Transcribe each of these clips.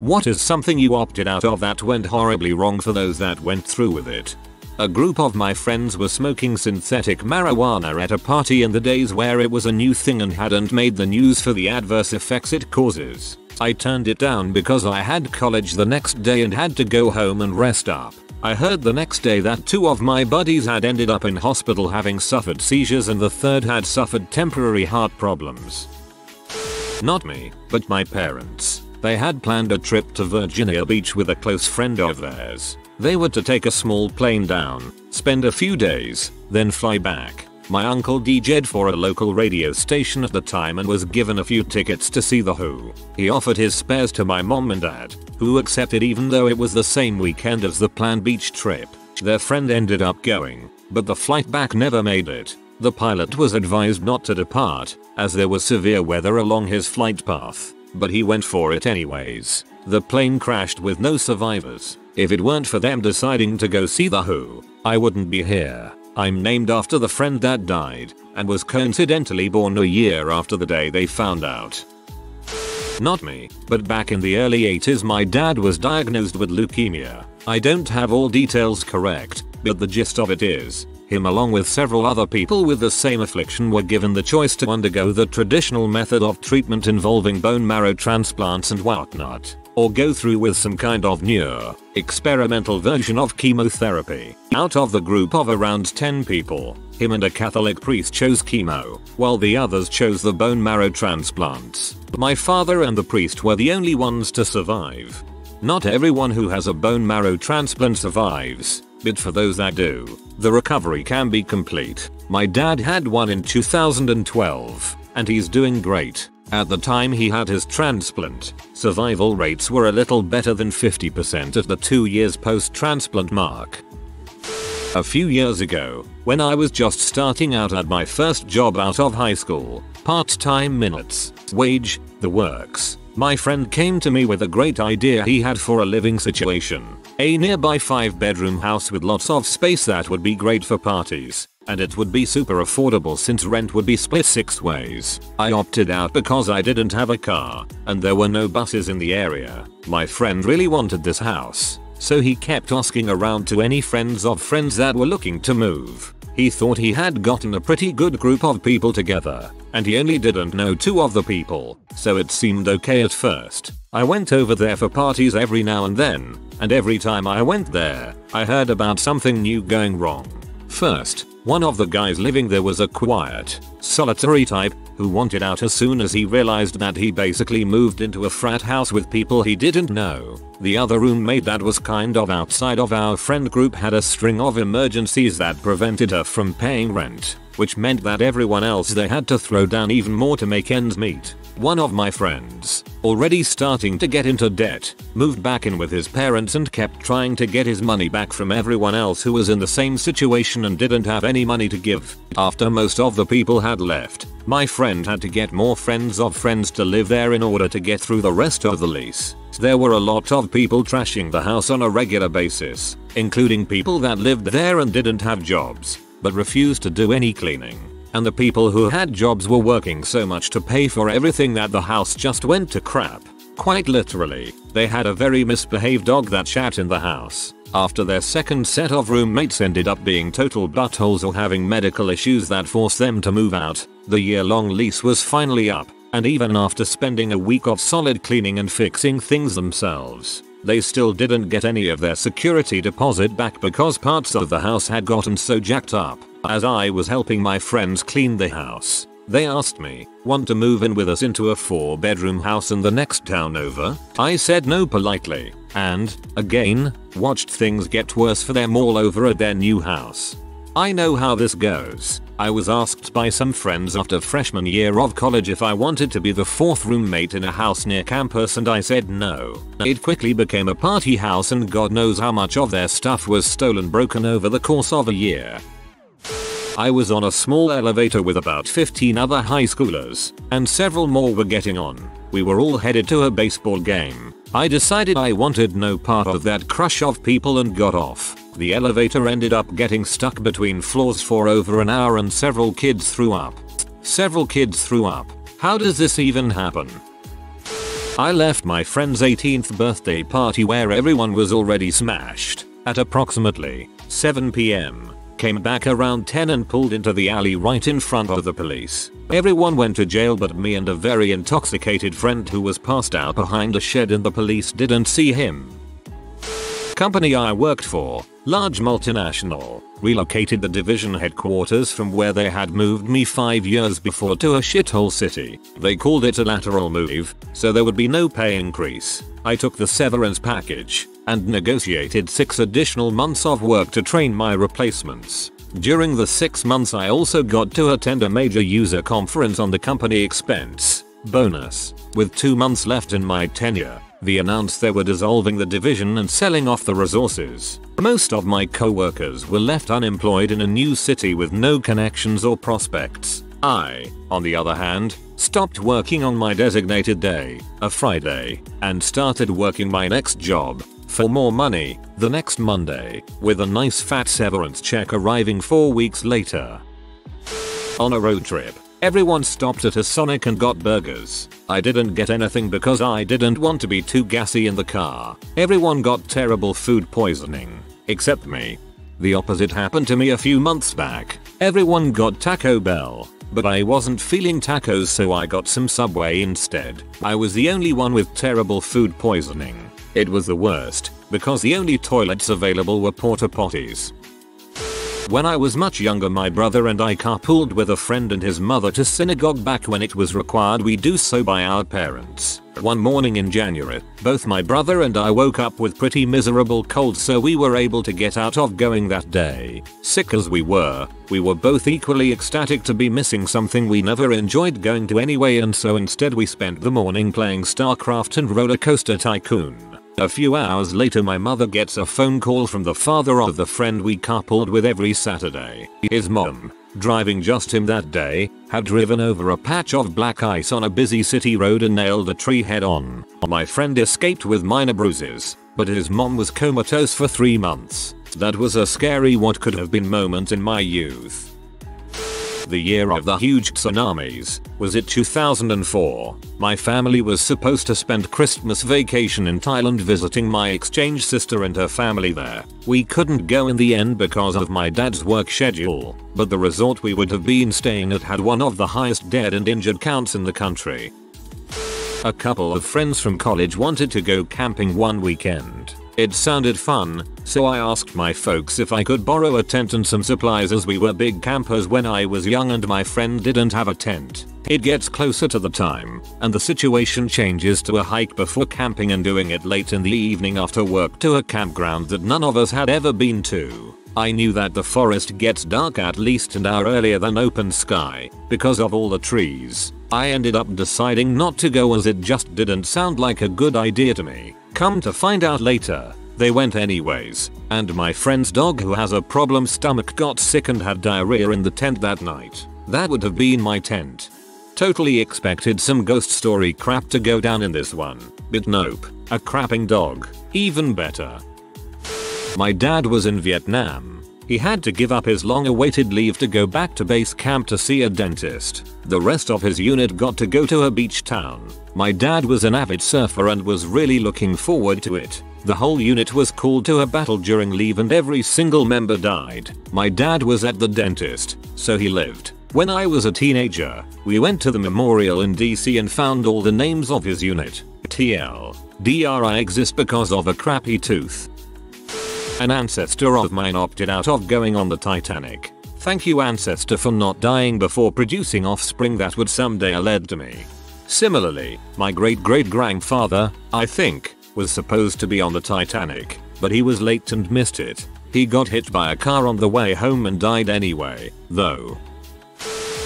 What is something you opted out of that went horribly wrong for those that went through with it? A group of my friends were smoking synthetic marijuana at a party in the days where it was a new thing and hadn't made the news for the adverse effects it causes. I turned it down because I had college the next day and had to go home and rest up. I heard the next day that 2 of my buddies had ended up in hospital having suffered seizures and the third had suffered temporary heart problems. Not me, but my parents. They had planned a trip to Virginia Beach with a close friend of theirs. They were to take a small plane down, spend a few days, then fly back. My uncle DJ'd for a local radio station at the time and was given a few tickets to see The Who. He offered his spares to my mom and dad, who accepted even though it was the same weekend as the planned beach trip. Their friend ended up going, but the flight back never made it. The pilot was advised not to depart, as there was severe weather along his flight path, but he went for it anyways. The plane crashed with no survivors. If it weren't for them deciding to go see The Who, I wouldn't be here. I'm named after the friend that died, and was coincidentally born a year after the day they found out. Not me, but back in the early 80s my dad was diagnosed with leukemia. I don't have all details correct, but the gist of it is, him along with several other people with the same affliction were given the choice to undergo the traditional method of treatment involving bone marrow transplants and whatnot, or go through with some kind of new, experimental version of chemotherapy. Out of the group of around 10 people, him and a Catholic priest chose chemo, while the others chose the bone marrow transplants. My father and the priest were the only ones to survive. Not everyone who has a bone marrow transplant survives, but for those that do, the recovery can be complete. My dad had one in 2012, and he's doing great. At the time he had his transplant, survival rates were a little better than 50% at the 2 years post-transplant mark. A few years ago, when I was just starting out at my first job out of high school, part-time minutes, wage, the works, my friend came to me with a great idea he had for a living situation. A nearby 5-bedroom house with lots of space that would be great for parties. And it would be super affordable since rent would be split 6 ways. I opted out because I didn't have a car, and there were no buses in the area. My friend really wanted this house, so he kept asking around to any friends of friends that were looking to move. He thought he had gotten a pretty good group of people together, and he only didn't know 2 of the people, so it seemed okay at first. I went over there for parties every now and then, and every time I went there, I heard about something new going wrong. First, one of the guys living there was a quiet, solitary type who wanted out as soon as he realized that he basically moved into a frat house with people he didn't know. The other roommate that was kind of outside of our friend group had a string of emergencies that prevented her from paying rent, which meant that everyone else they had to throw down even more to make ends meet. One of my friends, already starting to get into debt, moved back in with his parents and kept trying to get his money back from everyone else who was in the same situation and didn't have any money to give. After most of the people had left, my friend had to get more friends of friends to live there in order to get through the rest of the lease. There were a lot of people trashing the house on a regular basis, including people that lived there and didn't have jobs, but refused to do any cleaning. And the people who had jobs were working so much to pay for everything that the house just went to crap. Quite literally, they had a very misbehaved dog that shat in the house. After their second set of roommates ended up being total buttholes or having medical issues that forced them to move out, the year-long lease was finally up, and even after spending a week of solid cleaning and fixing things themselves, they still didn't get any of their security deposit back because parts of the house had gotten so jacked up. As I was helping my friends clean the house, they asked me, "Want to move in with us into a 4-bedroom house in the next town over?" I said no politely, and, again, watched things get worse for them all over at their new house. I know how this goes. I was asked by some friends after freshman year of college if I wanted to be the 4th roommate in a house near campus and I said no. It quickly became a party house and God knows how much of their stuff was stolen broken over the course of a year. I was on a small elevator with about 15 other high schoolers, and several more were getting on. We were all headed to a baseball game. I decided I wanted no part of that crush of people and got off. The elevator ended up getting stuck between floors for over an hour and several kids threw up. How does this even happen? I left my friend's 18th birthday party where everyone was already smashed at approximately 7 PM. Came back around 10 and pulled into the alley right in front of the police. Everyone went to jail but me and a very intoxicated friend who was passed out behind a shed and the police didn't see him. Company I worked for, large multinational, relocated the division headquarters from where they had moved me 5 years before to a shithole city. They called it a lateral move, so there would be no pay increase. I took the severance package and negotiated 6 additional months of work to train my replacements. During the 6 months I also got to attend a major user conference on the company expense. Bonus. With 2 months left in my tenure, they announced they were dissolving the division and selling off the resources. Most of my co-workers were left unemployed in a new city with no connections or prospects. I, on the other hand, stopped working on my designated day, a Friday, and started working my next job, for more money, the next Monday, with a nice fat severance check arriving 4 weeks later. On a road trip, everyone stopped at a Sonic and got burgers. I didn't get anything because I didn't want to be too gassy in the car. Everyone got terrible food poisoning, except me. The opposite happened to me a few months back. Everyone got Taco Bell, but I wasn't feeling tacos so I got some Subway instead. I was the only one with terrible food poisoning. It was the worst, because the only toilets available were porta potties. When I was much younger my brother and I carpooled with a friend and his mother to synagogue back when it was required we do so by our parents. One morning in January, both my brother and I woke up with pretty miserable colds so we were able to get out of going that day. Sick as we were both equally ecstatic to be missing something we never enjoyed going to anyway and so instead we spent the morning playing StarCraft and Roller Coaster Tycoon. A few hours later my mother gets a phone call from the father of the friend we carpooled with every Saturday. His mom, driving just him that day, had driven over a patch of black ice on a busy city road and nailed a tree head on. My friend escaped with minor bruises, but his mom was comatose for 3 months. That was a scary what could have been moment in my youth. The year of the huge tsunamis, was it 2004? My family was supposed to spend Christmas vacation in Thailand visiting my exchange sister and her family there. We couldn't go in the end because of my dad's work schedule, but the resort we would have been staying at had one of the highest dead and injured counts in the country. A couple of friends from college wanted to go camping one weekend. It sounded fun, so I asked my folks if I could borrow a tent and some supplies as we were big campers when I was young and my friend didn't have a tent. It gets closer to the time, and the situation changes to a hike before camping and doing it late in the evening after work to a campground that none of us had ever been to. I knew that the forest gets dark at least an hour earlier than open sky, because of all the trees. I ended up deciding not to go as it just didn't sound like a good idea to me. Come to find out later, they went anyways, and my friend's dog who has a problem stomach got sick and had diarrhea in the tent that night. That would have been my tent. Totally expected some ghost story crap to go down in this one, but nope, a crapping dog, even better. My dad was in Vietnam. He had to give up his long-awaited leave to go back to base camp to see a dentist. The rest of his unit got to go to a beach town. My dad was an avid surfer and was really looking forward to it. The whole unit was called to a battle during leave and every single member died. My dad was at the dentist, so he lived. When I was a teenager, we went to the memorial in DC and found all the names of his unit. TLDR exist because of a crappy tooth. An ancestor of mine opted out of going on the Titanic. Thank you ancestor for not dying before producing offspring that would someday lead to me. Similarly, my great-great-grandfather, I think, was supposed to be on the Titanic, but he was late and missed it. He got hit by a car on the way home and died anyway, though.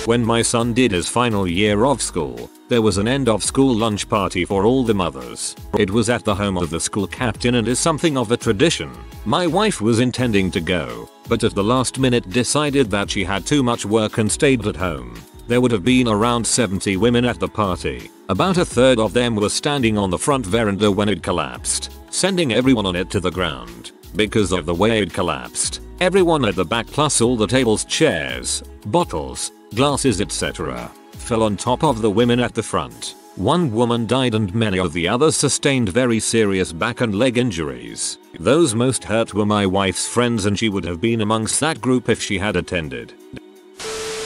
When my son did his final year of school, there was an end of school lunch party for all the mothers. It was at the home of the school captain and is something of a tradition. My wife was intending to go, but at the last minute decided that she had too much work and stayed at home. There would have been around 70 women at the party. About a third of them were standing on the front veranda when it collapsed, sending everyone on it to the ground. Because of the way it collapsed, everyone at the back plus all the tables, chairs, bottles, glasses etc. fell on top of the women at the front. One woman died and many of the others sustained very serious back and leg injuries. Those most hurt were my wife's friends, and she would have been amongst that group if she had attended.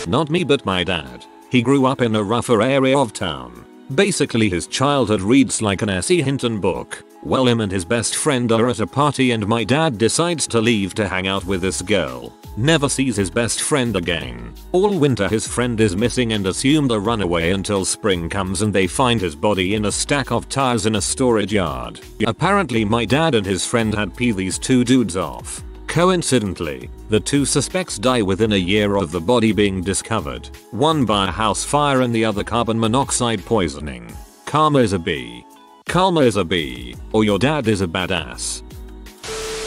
Not me, but my dad. He grew up in a rougher area of town. Basically his childhood reads like an S.E. Hinton book. Well, him and his best friend are at a party and my dad decides to leave to hang out with this girl. Never sees his best friend again. All winter his friend is missing and assumed a runaway until spring comes and they find his body in a stack of tires in a storage yard. Apparently my dad and his friend had peed these two dudes off. Coincidentally, the two suspects die within a year of the body being discovered. One by a house fire and the other carbon monoxide poisoning. Karma is a B. Karma is a B, or your dad is a badass.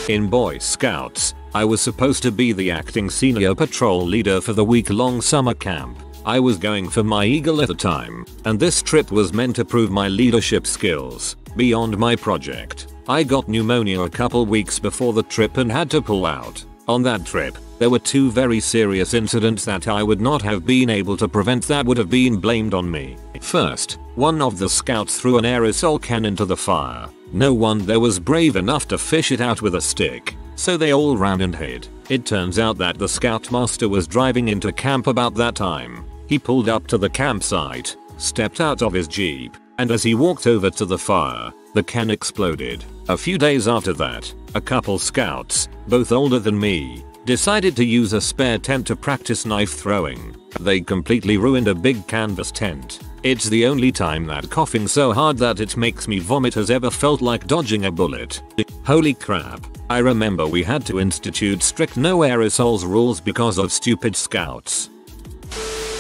In Boy Scouts, I was supposed to be the acting senior patrol leader for the week-long summer camp. I was going for my Eagle at the time, and this trip was meant to prove my leadership skills beyond my project. I got pneumonia a couple weeks before the trip and had to pull out. On that trip, there were two very serious incidents that I would not have been able to prevent that would have been blamed on me. First, one of the scouts threw an aerosol can into the fire. No one there was brave enough to fish it out with a stick, so they all ran and hid. It turns out that the scoutmaster was driving into camp about that time. He pulled up to the campsite, stepped out of his jeep, and as he walked over to the fire, the can exploded. A few days after that, a couple scouts, both older than me, decided to use a spare tent to practice knife throwing. They completely ruined a big canvas tent. It's the only time that coughing so hard that it makes me vomit has ever felt like dodging a bullet. Holy crap. I remember we had to institute strict no aerosols rules because of stupid scouts.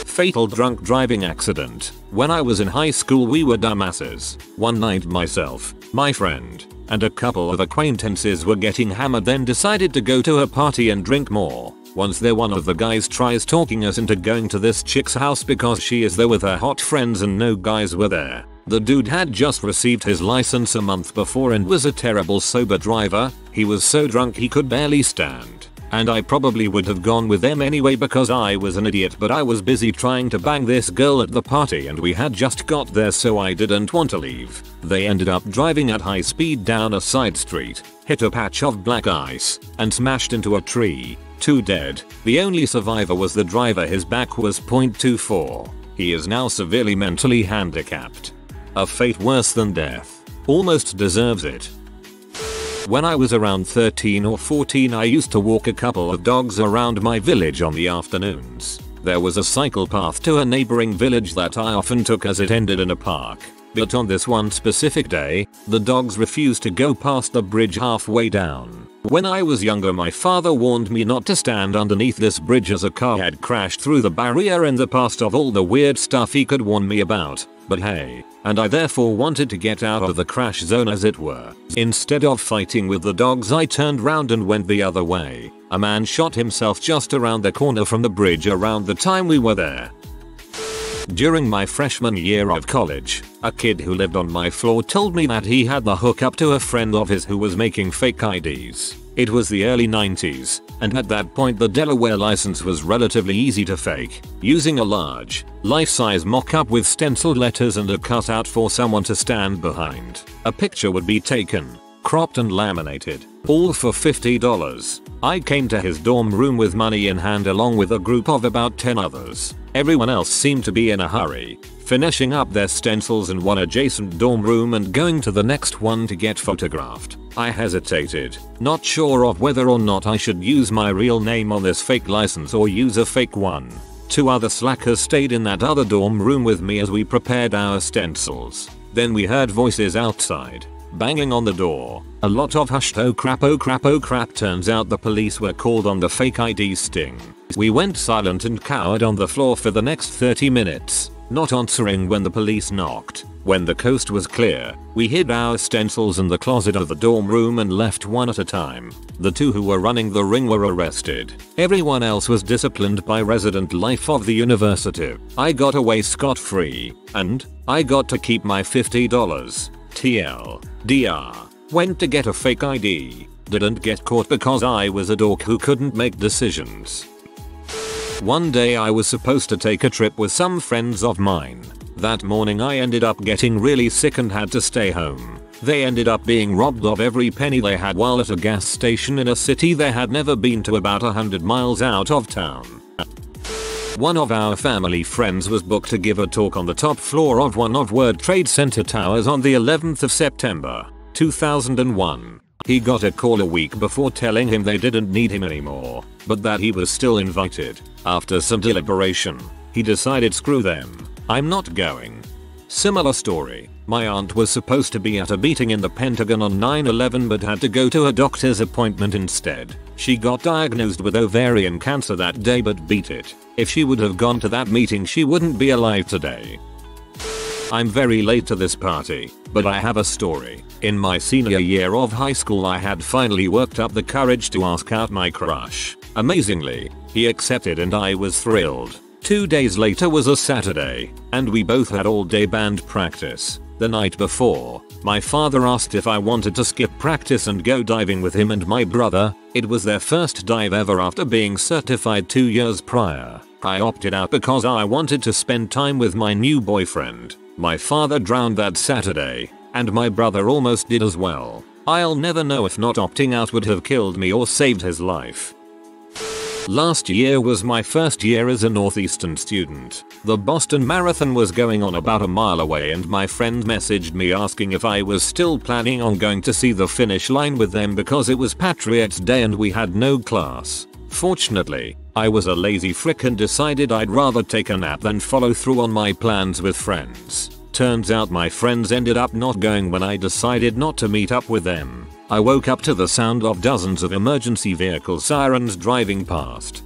Fatal drunk driving accident. When I was in high school we were dumbasses. One night myself, my friend, and a couple of acquaintances were getting hammered, then decided to go to a party and drink more. Once there, one of the guys tries talking us into going to this chick's house because she is there with her hot friends and no guys were there. The dude had just received his license a month before and was a terrible sober driver. He was so drunk he could barely stand. And I probably would have gone with them anyway because I was an idiot, but I was busy trying to bang this girl at the party and we had just got there, so I didn't want to leave. They ended up driving at high speed down a side street, hit a patch of black ice, and smashed into a tree. 2 dead. The only survivor was the driver. His back was .24. He is now severely mentally handicapped. A fate worse than death. Almost deserves it. When I was around 13 or 14 I used to walk a couple of dogs around my village on the afternoons. There was a cycle path to a neighboring village that I often took as it ended in a park. But on this one specific day, the dogs refused to go past the bridge halfway down. When I was younger my father warned me not to stand underneath this bridge as a car had crashed through the barrier in the past. Of all the weird stuff he could warn me about. But hey, and I therefore wanted to get out of the crash zone as it were. Instead of fighting with the dogs I turned round and went the other way. A man shot himself just around the corner from the bridge around the time we were there. During my freshman year of college, a kid who lived on my floor told me that he had the hookup to a friend of his who was making fake IDs. It was the early 90s, and at that point the Delaware license was relatively easy to fake, using a large, life-size mock-up with stenciled letters and a cutout for someone to stand behind. A picture would be taken, cropped and laminated, all for $50. I came to his dorm room with money in hand along with a group of about 10 others. Everyone else seemed to be in a hurry, finishing up their stencils in one adjacent dorm room and going to the next one to get photographed. I hesitated, not sure of whether or not I should use my real name on this fake license or use a fake one. 2 other slackers stayed in that other dorm room with me as we prepared our stencils. Then we heard voices outside, banging on the door. A lot of hushed oh crap oh crap oh crap. Turns out the police were called on the fake ID sting. We went silent and cowered on the floor for the next 30 minutes, not answering when the police knocked. When the coast was clear, we hid our stencils in the closet of the dorm room and left one at a time. The 2 who were running the ring were arrested. Everyone else was disciplined by resident life of the university. I got away scot-free, and I got to keep my $50. TLDR. Went to get a fake ID. Didn't get caught because I was a dork who couldn't make decisions. One day I was supposed to take a trip with some friends of mine. That morning I ended up getting really sick and had to stay home. They ended up being robbed of every penny they had while at a gas station in a city they had never been to, about 100 miles out of town. One of our family friends was booked to give a talk on the top floor of one of World Trade Center towers on the 11th of September, 2001. He got a call a week before telling him they didn't need him anymore, but that he was still invited. After some deliberation, he decided screw them, I'm not going. Similar story. My aunt was supposed to be at a meeting in the Pentagon on 9/11 but had to go to a doctor's appointment instead. She got diagnosed with ovarian cancer that day but beat it. If she would have gone to that meeting she wouldn't be alive today. I'm very late to this party, but I have a story. In my senior year of high school I had finally worked up the courage to ask out my crush. Amazingly, he accepted and I was thrilled. 2 days later was a Saturday, and we both had all day band practice. The night before, my father asked if I wanted to skip practice and go diving with him and my brother. It was their first dive ever after being certified 2 years prior. I opted out because I wanted to spend time with my new boyfriend. My father drowned that Saturday, and my brother almost did as well. I'll never know if not opting out would have killed me or saved his life. Last year was my first year as a Northeastern student. The Boston Marathon was going on about a mile away and my friend messaged me asking if I was still planning on going to see the finish line with them because it was Patriots Day and we had no class. Fortunately, I was a lazy frick and decided I'd rather take a nap than follow through on my plans with friends. Turns out my friends ended up not going when I decided not to meet up with them. I woke up to the sound of dozens of emergency vehicle sirens driving past.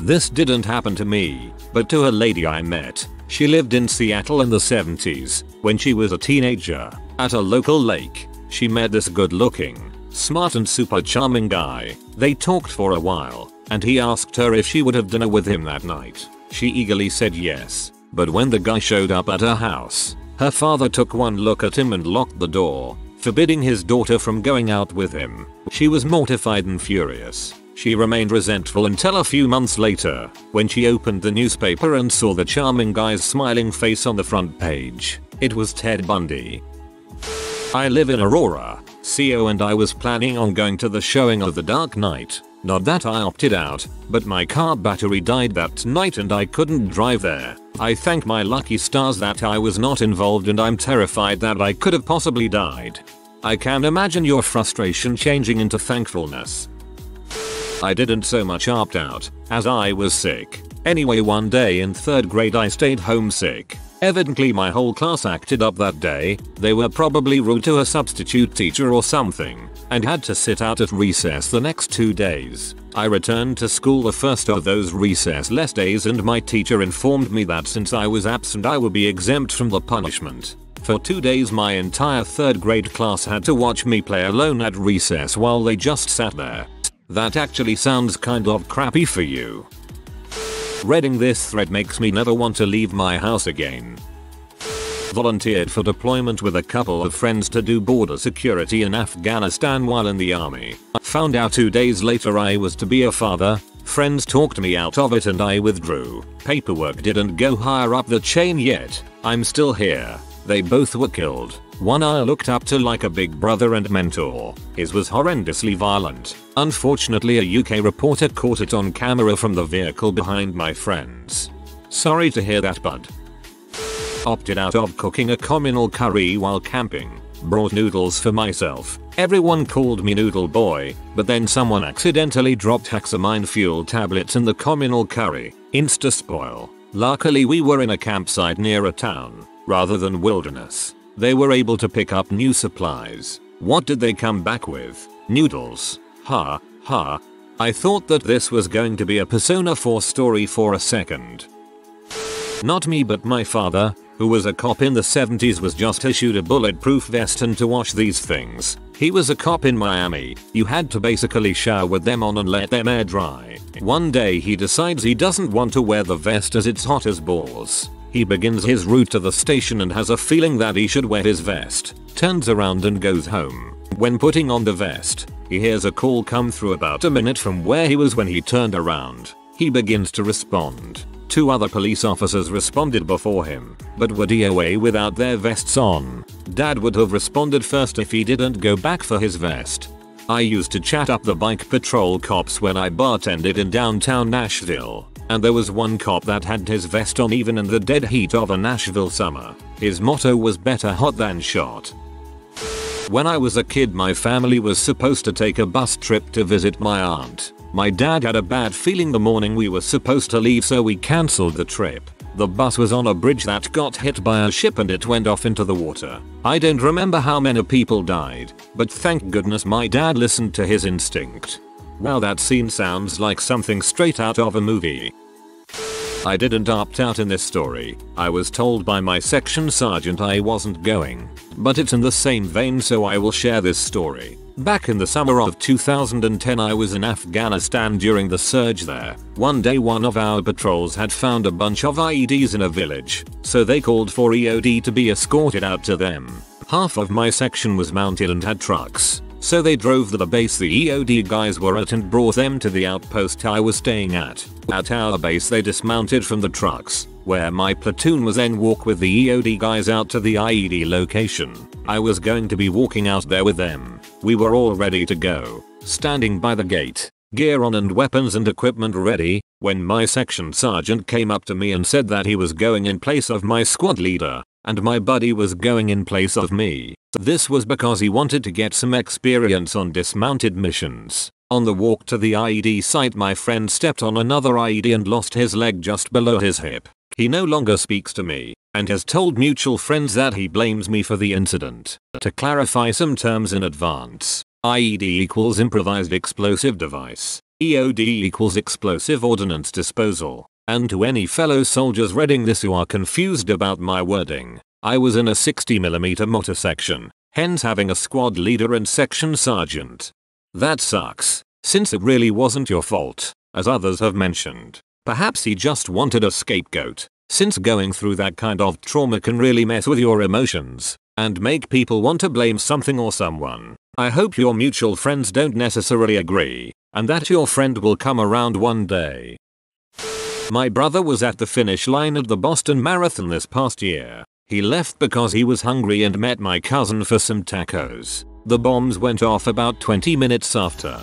This didn't happen to me, but to a lady I met. She lived in Seattle in the 70s. When she was a teenager, at a local lake, she met this good-looking, smart and super charming guy. They talked for a while, and he asked her if she would have dinner with him that night. She eagerly said yes, but when the guy showed up at her house, her father took one look at him and locked the door, forbidding his daughter from going out with him. She was mortified and furious. She remained resentful until a few months later, when she opened the newspaper and saw the charming guy's smiling face on the front page. It was Ted Bundy. I live in Aurora, CO, and I was planning on going to the showing of The Dark Knight. Not that I opted out, but my car battery died that night and I couldn't drive there. I thank my lucky stars that I was not involved and I'm terrified that I could have possibly died. I can imagine your frustration changing into thankfulness. I didn't so much opt out, as I was sick. Anyway, one day in 3rd grade I stayed home sick. Evidently my whole class acted up that day. They were probably rude to a substitute teacher or something, and had to sit out at recess the next 2 days. I returned to school the first of those recess-less days and my teacher informed me that since I was absent I would be exempt from the punishment. For 2 days my entire 3rd grade class had to watch me play alone at recess while they just sat there. That actually sounds kind of crappy for you. Reading this thread makes me never want to leave my house again. Volunteered for deployment with a couple of friends to do border security in Afghanistan while in the army. Found out 2 days later I was to be a father. Friends talked me out of it and I withdrew. Paperwork didn't go higher up the chain yet. I'm still here. They both were killed. One I looked up to like a big brother and mentor. His was horrendously violent. Unfortunately a UK reporter caught it on camera from the vehicle behind my friends. Sorry to hear that, bud. Opted out of cooking a communal curry while camping. Brought noodles for myself. Everyone called me Noodle Boy, but then someone accidentally dropped hexamine fuel tablets in the communal curry. Insta spoil. Luckily we were in a campsite near a town, rather than wilderness. They were able to pick up new supplies. What did they come back with? Noodles. Ha, ha. I thought that this was going to be a Persona 4 story for a second. Not me, but my father, who was a cop in the 70s, was just issued a bulletproof vest, and to wash these things, he was a cop in Miami. You had to basically shower them on and let them air dry. One day he decides he doesn't want to wear the vest as it's hot as balls. He begins his route to the station and has a feeling that he should wear his vest. Turns around and goes home. When putting on the vest, he hears a call come through about a minute from where he was when he turned around. He begins to respond. 2 other police officers responded before him, but were DOA without their vests on. Dad would have responded first if he didn't go back for his vest. I used to chat up the bike patrol cops when I bartended in downtown Nashville, and there was one cop that had his vest on even in the dead heat of a Nashville summer. His motto was better hot than shot. When I was a kid, my family was supposed to take a bus trip to visit my aunt. My dad had a bad feeling the morning we were supposed to leave, so we cancelled the trip. The bus was on a bridge that got hit by a ship and it went off into the water. I don't remember how many people died, but thank goodness my dad listened to his instinct. Wow, that scene sounds like something straight out of a movie. I didn't opt out in this story. I was told by my section sergeant I wasn't going. But it's in the same vein, so I will share this story. Back in the summer of 2010, I was in Afghanistan during the surge there. One day one of our patrols had found a bunch of IEDs in a village, so they called for EOD to be escorted out to them. Half of my section was mounted and had trucks, so they drove to the base the EOD guys were at and brought them to the outpost I was staying at. At our base they dismounted from the trucks, where my platoon was, then walk with the EOD guys out to the IED location. I was going to be walking out there with them. We were all ready to go, standing by the gate, gear on and weapons and equipment ready, when my section sergeant came up to me and said that he was going in place of my squad leader, and my buddy was going in place of me. This was because he wanted to get some experience on dismounted missions. On the walk to the IED site, my friend stepped on another IED and lost his leg just below his hip. He no longer speaks to me, and has told mutual friends that he blames me for the incident. To clarify some terms in advance, IED equals improvised explosive device, EOD equals explosive ordnance disposal. And to any fellow soldiers reading this who are confused about my wording, I was in a 60mm mortar section, hence having a squad leader and section sergeant. That sucks, since it really wasn't your fault, as others have mentioned. Perhaps he just wanted a scapegoat, since going through that kind of trauma can really mess with your emotions, and make people want to blame something or someone. I hope your mutual friends don't necessarily agree, and that your friend will come around one day. My brother was at the finish line at the Boston Marathon this past year. He left because he was hungry and met my cousin for some tacos. The bombs went off about 20 minutes after.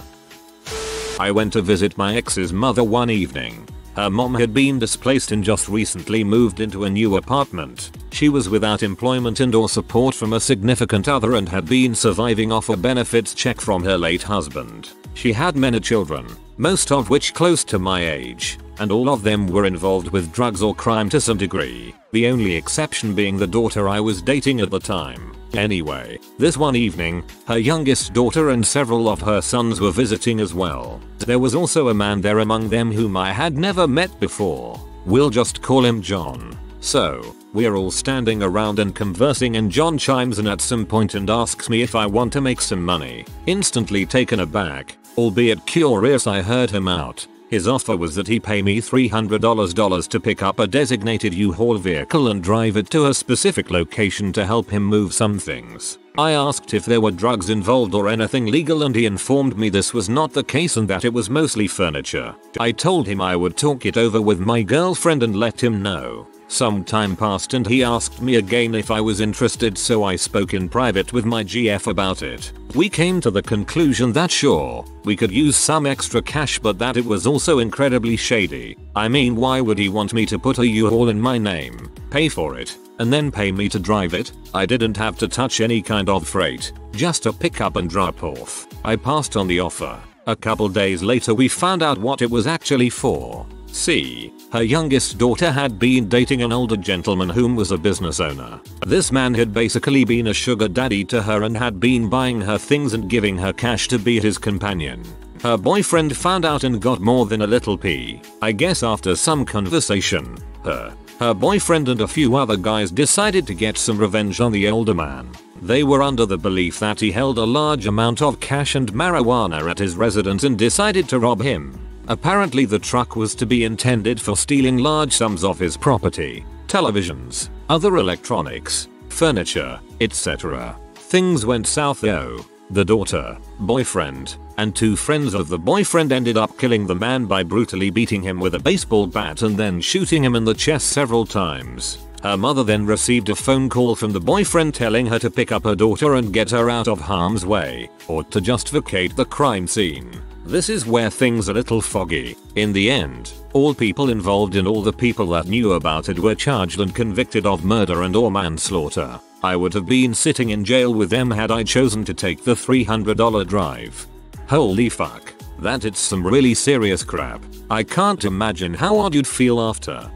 I went to visit my ex's mother one evening. Her mom had been displaced and just recently moved into a new apartment. She was without employment and or support from a significant other and had been surviving off a benefits check from her late husband. She had many children, most of which close to my age, and all of them were involved with drugs or crime to some degree, the only exception being the daughter I was dating at the time. Anyway, this one evening, her youngest daughter and several of her sons were visiting as well. There was also a man there among them whom I had never met before. We'll just call him John. So, we're all standing around and conversing, and John chimes in at some point and asks me if I want to make some money. Instantly taken aback, albeit curious, I heard him out. His offer was that he pay me $300 to pick up a designated U-Haul vehicle and drive it to a specific location to help him move some things. I asked if there were drugs involved or anything legal, and he informed me this was not the case and that it was mostly furniture. I told him I would talk it over with my girlfriend and let him know. Some time passed and he asked me again if I was interested, so I spoke in private with my GF about it. We came to the conclusion that sure, we could use some extra cash, but that it was also incredibly shady. I mean, why would he want me to put a U-Haul in my name, pay for it, and then pay me to drive it? I didn't have to touch any kind of freight, just a pick up and drop off. I passed on the offer. A couple days later we found out what it was actually for. See, her youngest daughter had been dating an older gentleman whom was a business owner. This man had basically been a sugar daddy to her and had been buying her things and giving her cash to be his companion. Her boyfriend found out and got more than a little pee. I guess after some conversation, her boyfriend and a few other guys decided to get some revenge on the older man. They were under the belief that he held a large amount of cash and marijuana at his residence and decided to rob him. Apparently the truck was to be intended for stealing large sums of his property, televisions, other electronics, furniture, etc. Things went south though. The daughter, boyfriend, and 2 friends of the boyfriend ended up killing the man by brutally beating him with a baseball bat and then shooting him in the chest several times. Her mother then received a phone call from the boyfriend telling her to pick up her daughter and get her out of harm's way, or to just vacate the crime scene. This is where things are a little foggy. In the end, all people involved and all the people that knew about it were charged and convicted of murder and or manslaughter. I would have been sitting in jail with them had I chosen to take the $300 drive. Holy fuck. That it's some really serious crap. I can't imagine how odd you'd feel after.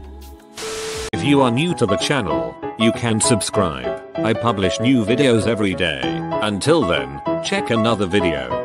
If you are new to the channel, you can subscribe. I publish new videos every day. Until then, check another video.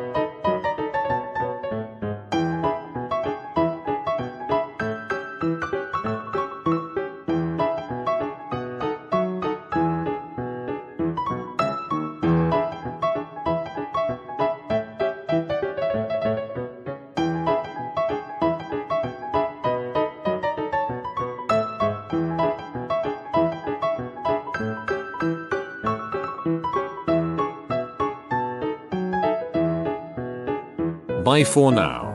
Bye for now.